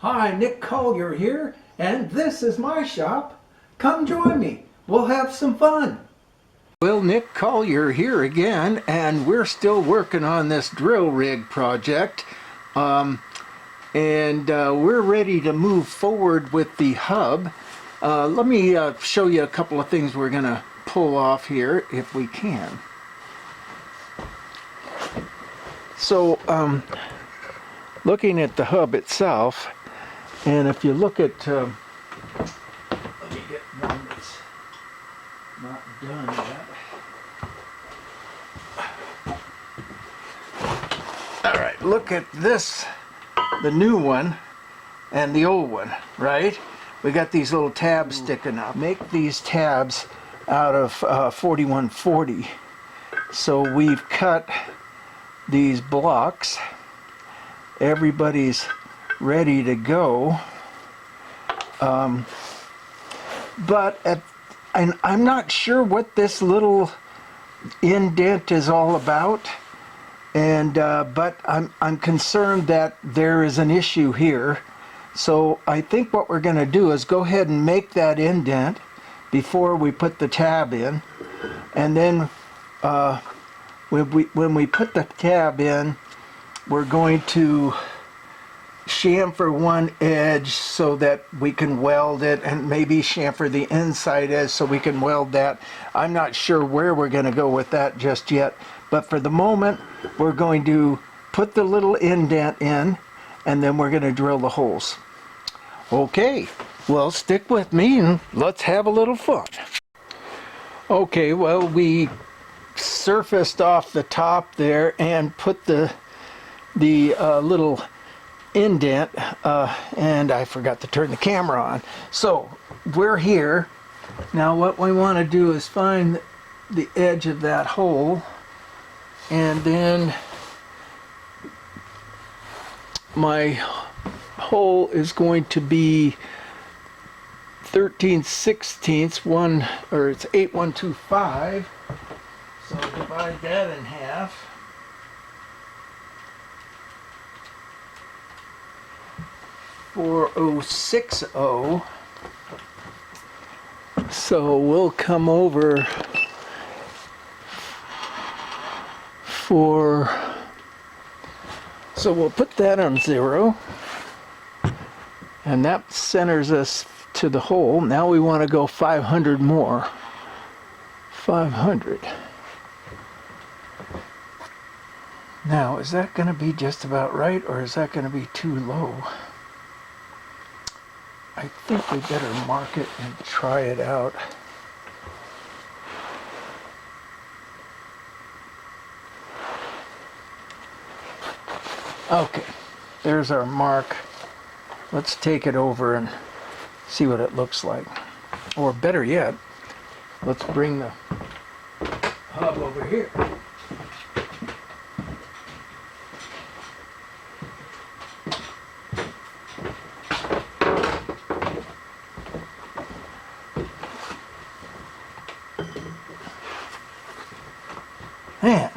Hi, Nick Collier here, and this is my shop. Come join me. We'll have some fun. Well, Nick Collier here again, and we're still working on this drill rig project. We're ready to move forward with the hub. Let me show you a couple of things we're going to pull off here if we can. So, looking at the hub itself, and if you look at, let me get one that's not done yet. All right, look at this, the new one and the old one, right? We got these little tabs sticking up. Make these tabs out of 4140. So we've cut these blocks. Everybody's ready to go. I'm not sure what this little indent is all about, but I'm concerned that there is an issue here. So I think what we're going to do is go ahead and make that indent before we put the tab in, and then when we put the tab in, we're going to chamfer one edge so that we can weld it, and maybe chamfer the inside edge so we can weld that. I'm not sure where we're going to go with that just yet, but for the moment we're going to put the little indent in, and then we're going to drill the holes. Okay, well, stick with me and let's have a little fun. Okay, well, we surfaced off the top there and put the little indent, and I forgot to turn the camera on. So we're here now. What we want to do is find the edge of that hole, and then my hole is going to be 13/16, it's 8125. So divide that in half. .4060. So we'll come over so we'll put that on 0, and that centers us to the hole. Now we want to go 500 more. 500. Now, is that going to be just about right, or is that going to be too low? I think we better mark it and try it out. Okay, there's our mark. Let's take it over and see what it looks like. Or better yet, let's bring the hub over here. Man,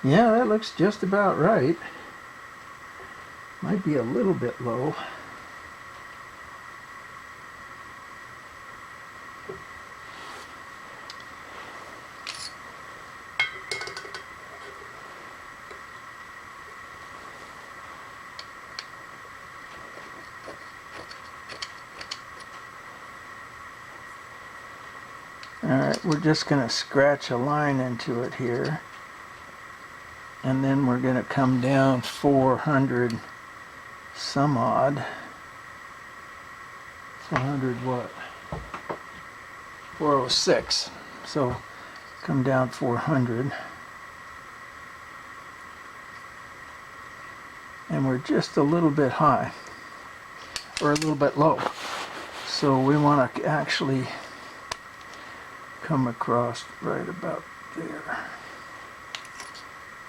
yeah, that looks just about right. Might be a little bit low. Alright, we're just going to scratch a line into it here, and then we're going to come down 400 some odd. 400 what? 406. So come down 400. And we're just a little bit high, or a little bit low. So we want to actually come across right about there.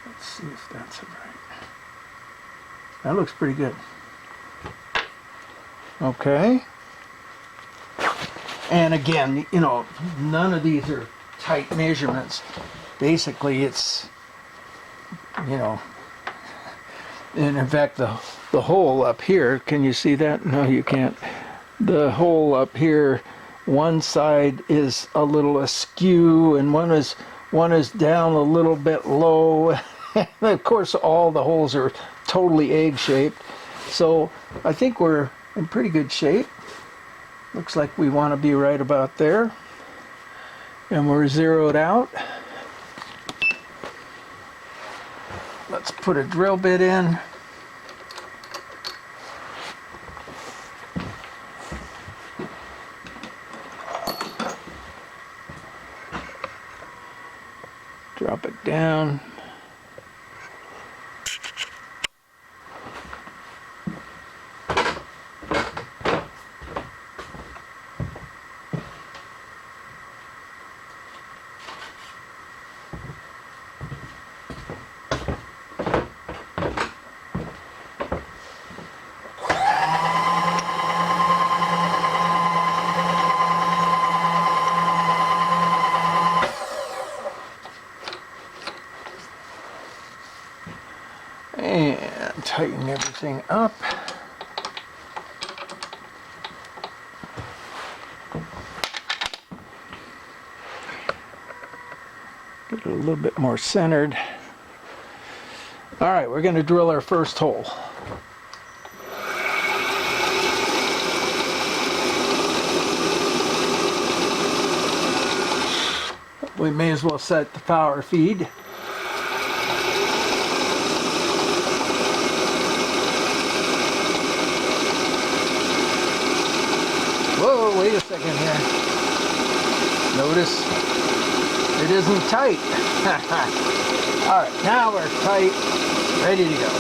Let's see if that's right. That looks pretty good. Okay. And again, you know, none of these are tight measurements. Basically, it's, you know, And in fact, the hole up here, can you see that? No, you can't. The hole up here, one side is a little askew and one is down a little bit low. And of course, all the holes are totally egg-shaped. So I think we're in pretty good shape. Looks like we want to be right about there. And we're zeroed out. Let's put a drill bit in. Drop it down. And tighten everything up. Get it a little bit more centered. All right, we're going to drill our first hole. We may as well set the power feed. Whoa, wait a second here. Notice it isn't tight. All right, now we're tight, ready to go.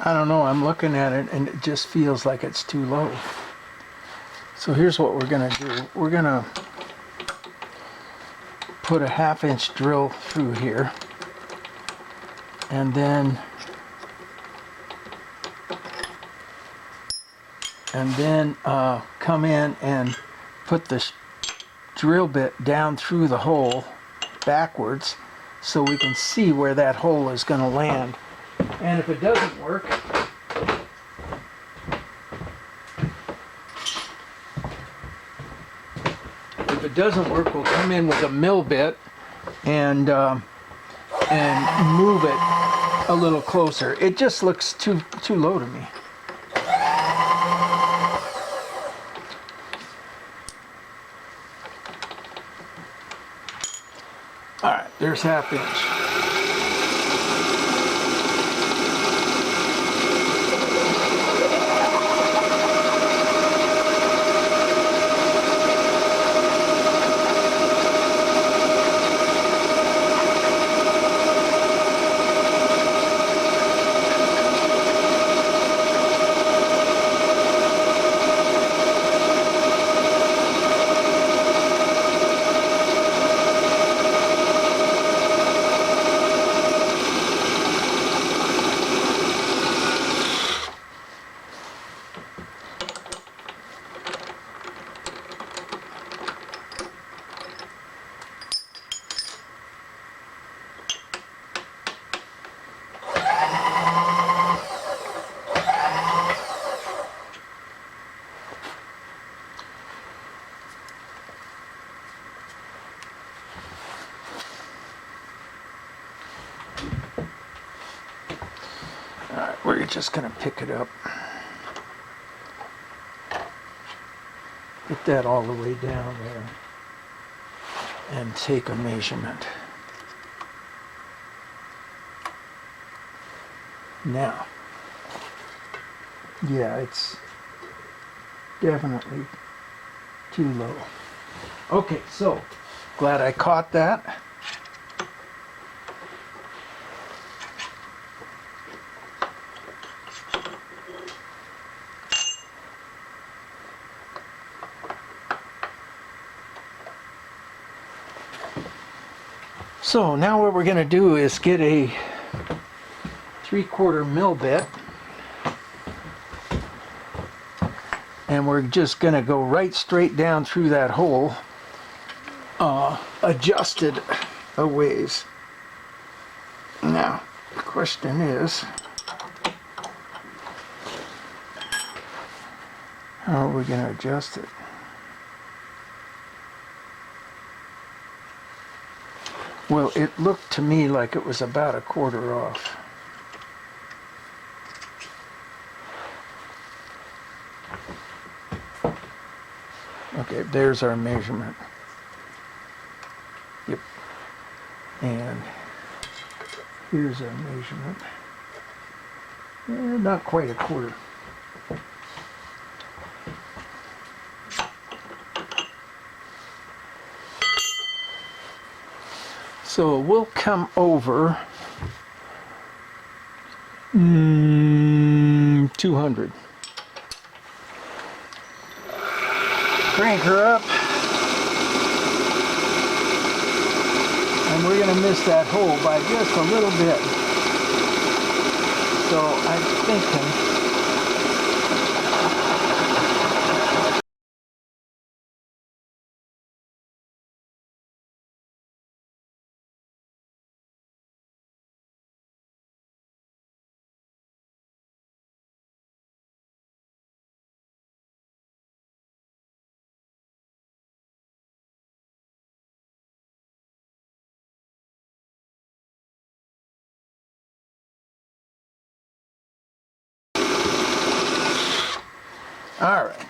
I don't know, I'm looking at it and it just feels like it's too low. So here's what we're gonna do. We're gonna put a 1/2 inch drill through here and then come in and put the drill bit down through the hole backwards so we can see where that hole is going to land. And if it doesn't work, we'll come in with a mill bit and move it a little closer. It just looks too low to me. All right, there's 1/2 inch. We're just going to pick it up. Put that all the way down there and take a measurement. Now, yeah, it's definitely too low. Okay, so glad I caught that. So now what we're going to do is get a 3/4 mil bit, and we're just going to go right straight down through that hole, adjusted a ways. Now the question is, how are we going to adjust it? Well, it looked to me like it was about 1/4 off. Okay, there's our measurement. Yep. And here's our measurement. Not quite 1/4. So we'll come over 200. Crank her up. And we're going to miss that hole by just a little bit. So I'm thinking, all right.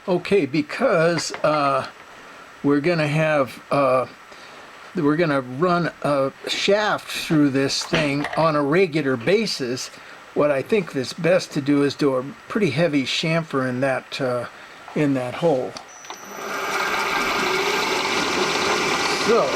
Okay, because we're going to have we're going to run a shaft through this thing on a regular basis. What I think is best to do is do a pretty heavy chamfer in that hole. So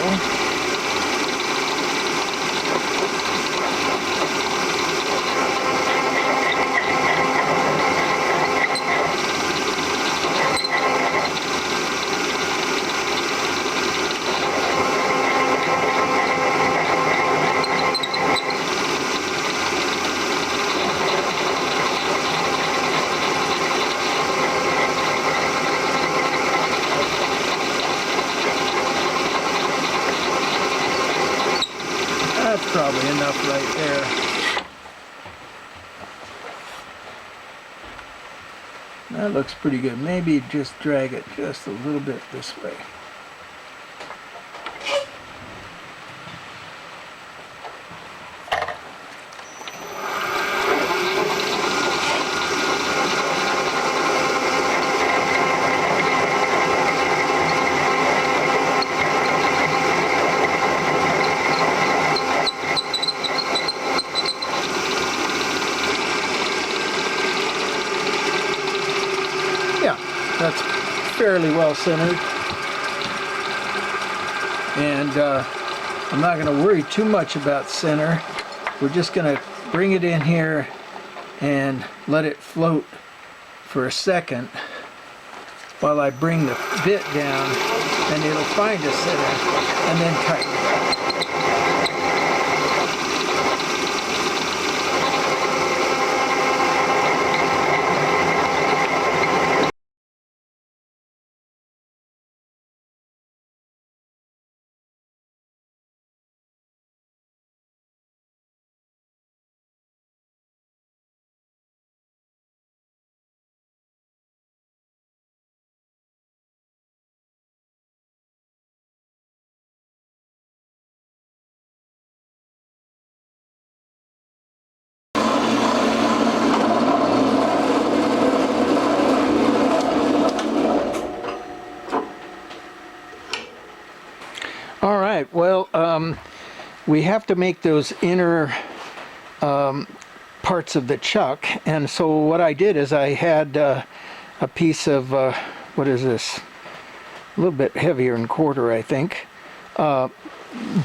that's probably enough right there. That looks pretty good. Maybe just drag it just a little bit this way. fairly well centered. And I'm not going to worry too much about center. We're just going to bring it in here and let it float for a second while I bring the bit down, and it'll find a center and then tighten it. All right, well, we have to make those inner parts of the chuck, and so what I did is I had a piece of, what is this, a little bit heavier than quarter, I think,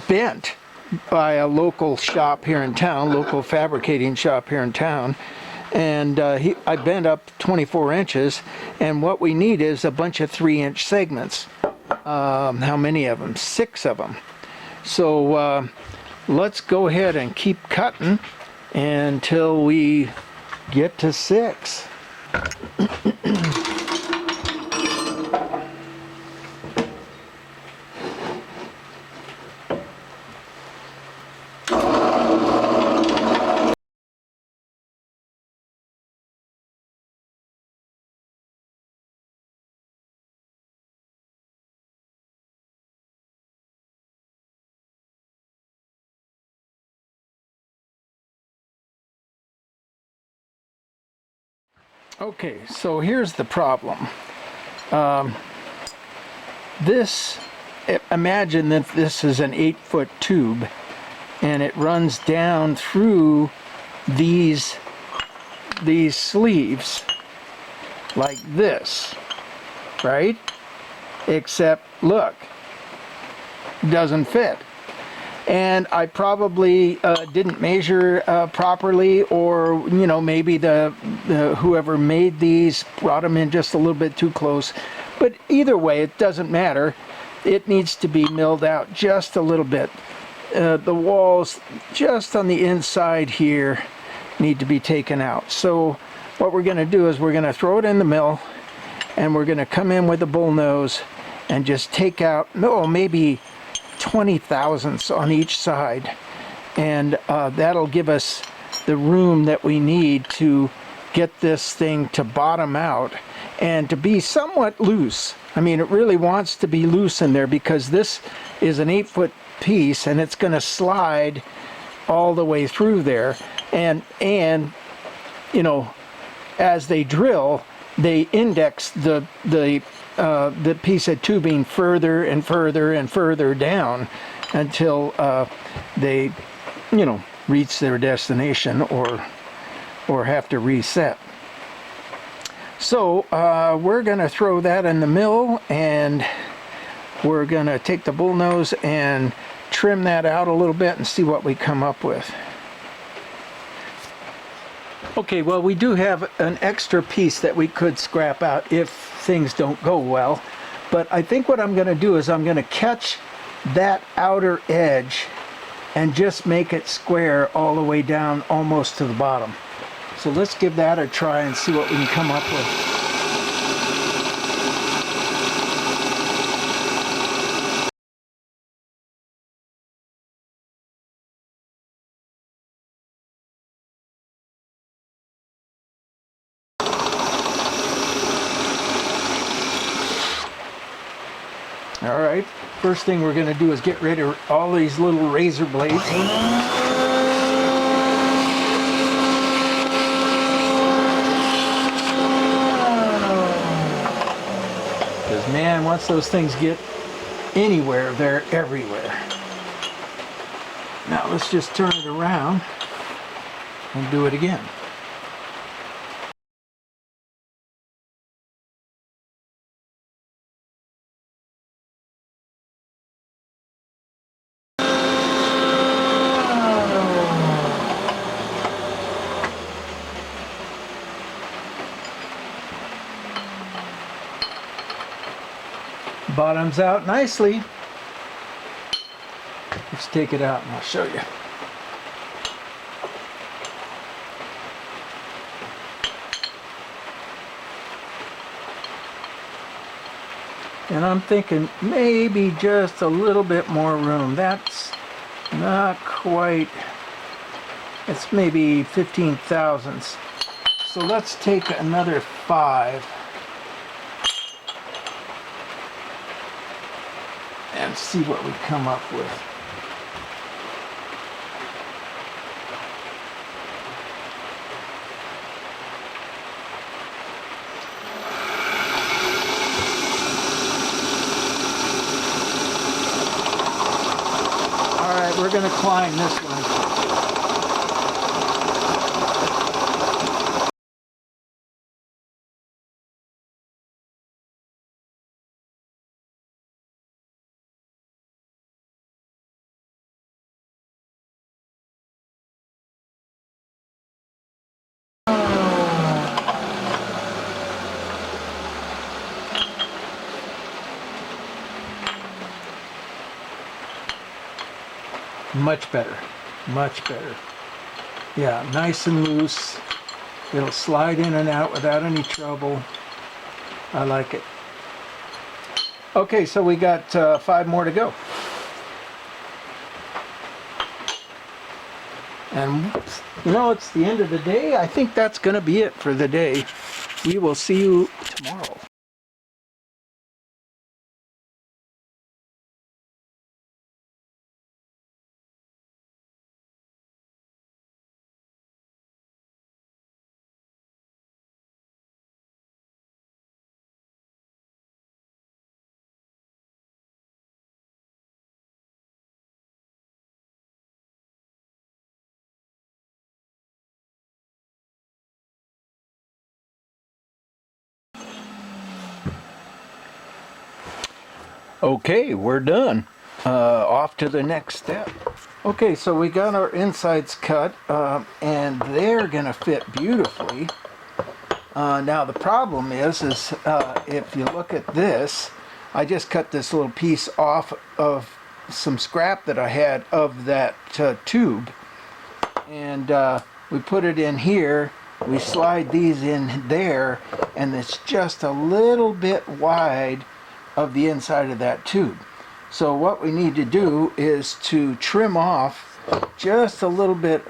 bent by a local shop here in town, local fabricating shop here in town, and I bent up 24 inches, and what we need is a bunch of 3-inch segments. How many of them? 6 of them. So let's go ahead and keep cutting until we get to 6. Okay, so here's the problem. Imagine that this is an 8-foot tube, and it runs down through these sleeves like this, right? Except, look, doesn't fit. And I probably didn't measure properly, or maybe the whoever made these brought them in just a little bit too close. But either way, it doesn't matter. It needs to be milled out just a little bit. The walls just on the inside here need to be taken out. So what we're going to do is we're going to throw it in the mill, and we're going to come in with a bull nose and just take out, maybe 20 thousandths on each side, and that'll give us the room that we need to get this thing to bottom out and to be somewhat loose. I mean, it really wants to be loose in there because this is an 8-foot piece, and it's going to slide all the way through there, and as they drill, they index the piece of tubing further and further and further down until they, reach their destination or have to reset. So we're going to throw that in the mill, and we're going to take the bull nose and trim that out a little bit and see what we come up with. Okay, well, we do have an extra piece that we could scrap out if things don't go well, but I think what I'm going to do is I'm going to catch that outer edge and just make it square all the way down almost to the bottom. So let's give that a try and see what we can come up with. All right, first thing we're going to do is get rid of all these little razor blades. Because man, once those things get anywhere, they're everywhere. Now let's just turn it around and do it again. Bottoms out nicely. Let's take it out and I'll show you. And I'm thinking maybe just a little bit more room. That's not quite, it's maybe 15 thousandths. So let's take another 5 and see what we come up with. We're going to climb this one. Much better, much better. Yeah, nice and loose. It'll slide in and out without any trouble. I like it. Okay, so we got 5 more to go. And you know, it's the end of the day. I think that's going to be it for the day. We will see you tomorrow. Okay, we're done. Off to the next step. Okay, so we got our insides cut, and they're gonna fit beautifully. Now the problem is if you look at this, I just cut this little piece off of some scrap that I had of that tube, and we put it in here. We slide these in there, and it's just a little bit wide of the inside of that tube. So what we need to do is to trim off just a little bit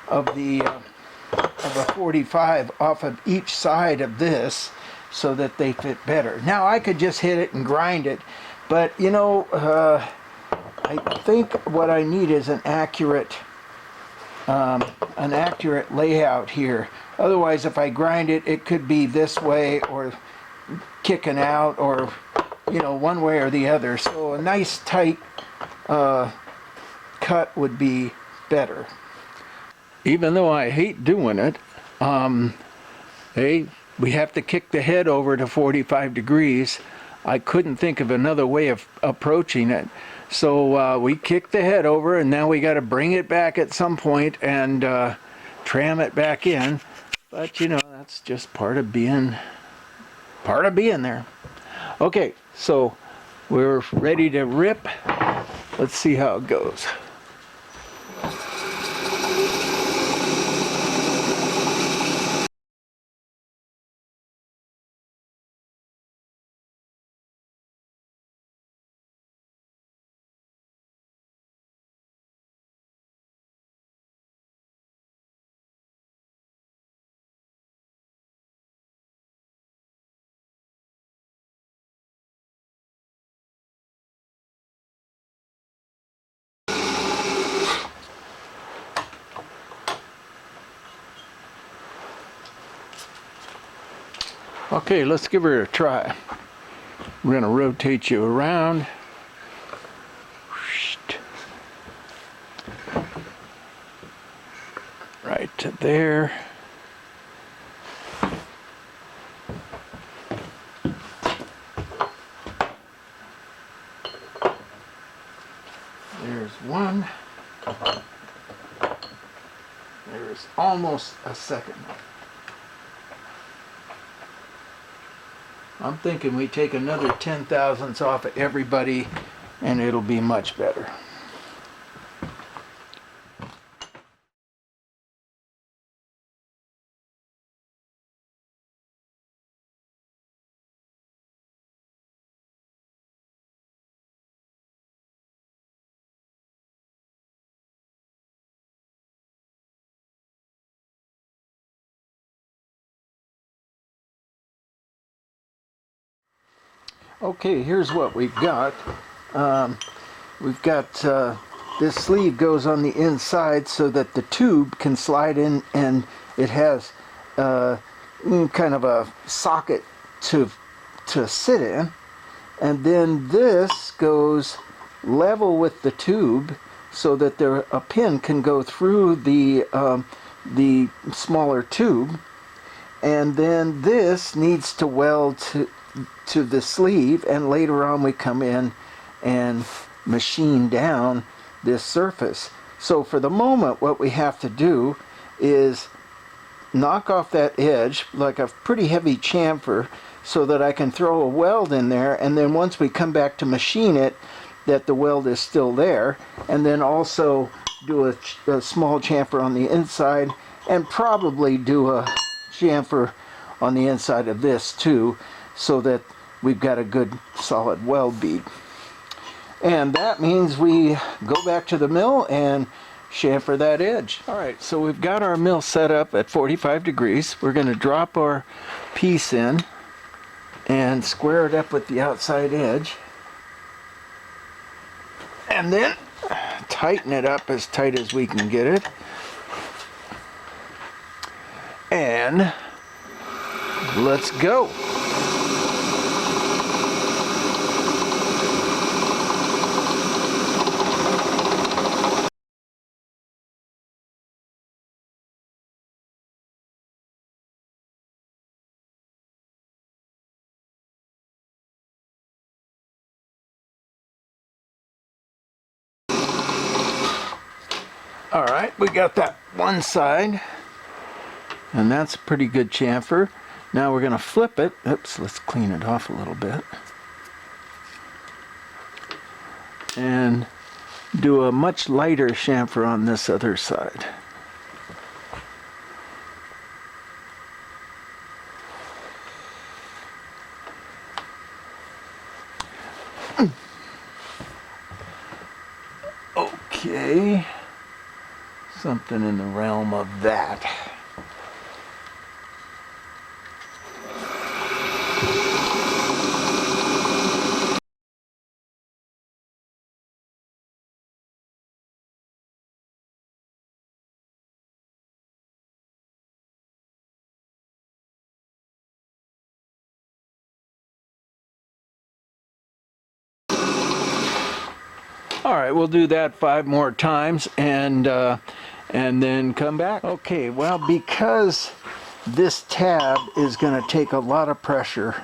of the of a 45 off of each side of this so that they fit better. Now I could just hit it and grind it, but you know, I think what I need is an accurate layout here. Otherwise, if I grind it, it could be this way or kicking out, or you know, one way or the other. So a nice tight cut would be better. Even though I hate doing it, hey, we have to kick the head over to 45 degrees. I couldn't think of another way of approaching it. So we kicked the head over, and now we got to bring it back at some point and tram it back in. But you know, that's just part of being there. Okay, so we're ready to rip. Let's see how it goes. Okay, let's give her a try. We're going to rotate you around. Right to there. There's one. There's almost a second. I'm thinking we take another 10 thousandths off of everybody and it'll be much better. Okay, here's what we've got. We've got this sleeve goes on the inside so that the tube can slide in, and it has kind of a socket to sit in. And then this goes level with the tube so that a pin can go through the smaller tube. And then this needs to weld to the sleeve, and later on we come in and machine down this surface. So for the moment what we have to do is knock off that edge like a pretty heavy chamfer so that I can throw a weld in there, and then once we come back to machine it, that the weld is still there, and then also do a small chamfer on the inside, and probably do a chamfer on the inside of this too, so that we've got a good solid weld bead. And that means we go back to the mill and chamfer that edge. Alright, so we've got our mill set up at 45 degrees. We're going to drop our piece in and square it up with the outside edge, and then tighten it up as tight as we can get it, and let's go. All right, we got that one side, and that's a pretty good chamfer. Now we're going to flip it. Oops, let's clean it off a little bit. And do a much lighter chamfer on this other side. Okay. Something in the realm of that. All right, we'll do that 5 more times and then come back. Okay, well, because this tab is going to take a lot of pressure,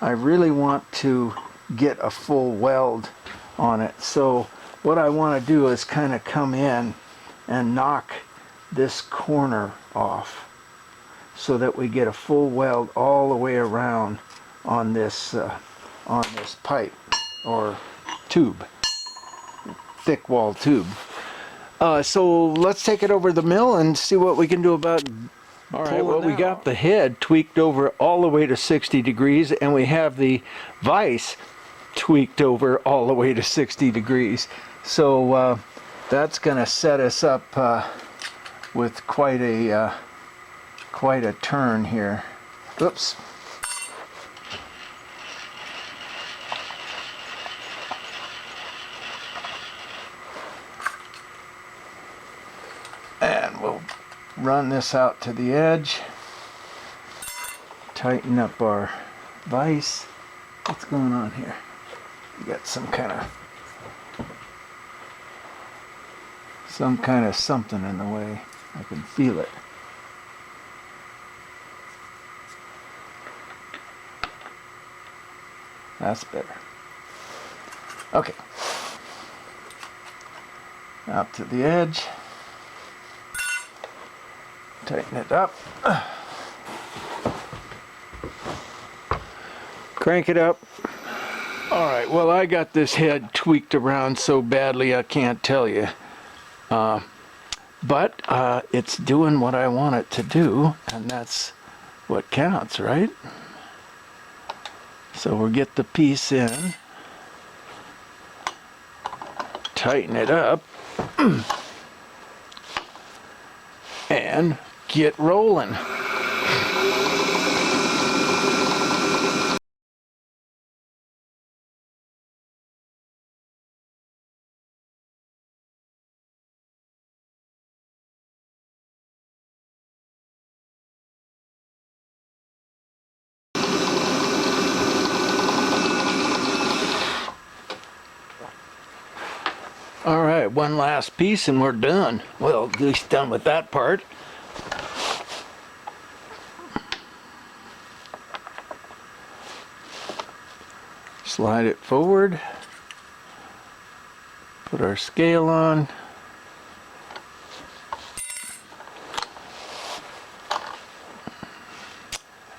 I really want to get a full weld on it. So what I want to do is kind of come in and knock this corner off so that we get a full weld all the way around on this pipe or tube, thick wall tube. So let's take it over the mill and see what we can do about. All right, well, we got the head tweaked over all the way to 60 degrees, and we have the vise tweaked over all the way to 60 degrees. So that's going to set us up with quite a turn here. Oops. And we'll run this out to the edge, tighten up our vise. What's going on here? We got some kind of something in the way. I can feel it. That's better. Okay. Out to the edge. Tighten it up. Crank it up. All right, well, I got this head tweaked around so badly I can't tell you. But it's doing what I want it to do, and that's what counts, right? So we'll get the piece in, tighten it up, and get rolling. All right, one last piece and we're done. Well, at least done with that part. Slide it forward. Put our scale on.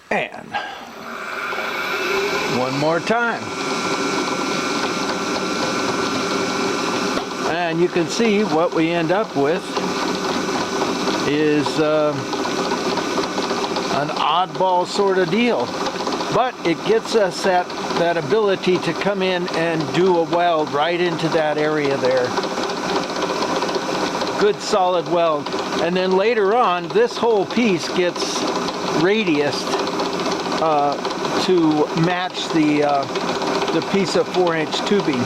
And one more time. And you can see what we end up with is an oddball sort of deal. But it gets us that ability to come in and do a weld right into that area there. Good solid weld. And then later on, this whole piece gets radiused to match the piece of 4-inch tubing.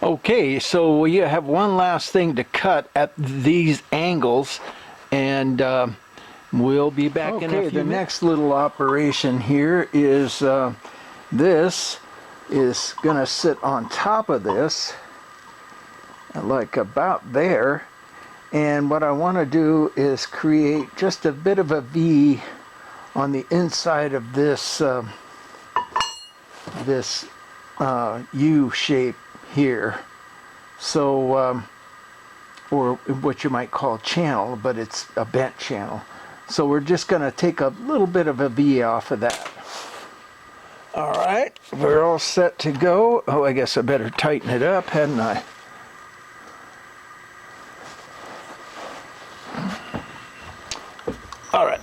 Okay, so you have one last thing to cut at these angles, and we'll be back in a few minutes. The next little operation here is this is going to sit on top of this, like about there. And what I want to do is create just a bit of a V on the inside of this U shape here. So or what you might call channel, but it's a bent channel. So we're just going to take a little bit of a V off of that. All right, we're all set to go. Oh, I guess I better tighten it up, hadn't I? All right.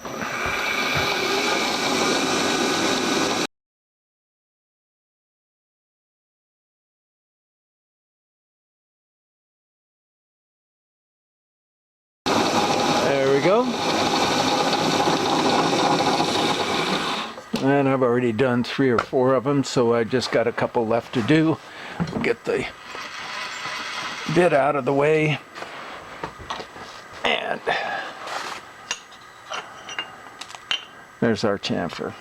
There we go. And I've already done 3 or 4 of them, so I just got a couple left to do. Get the bit out of the way. And there's our chamfer.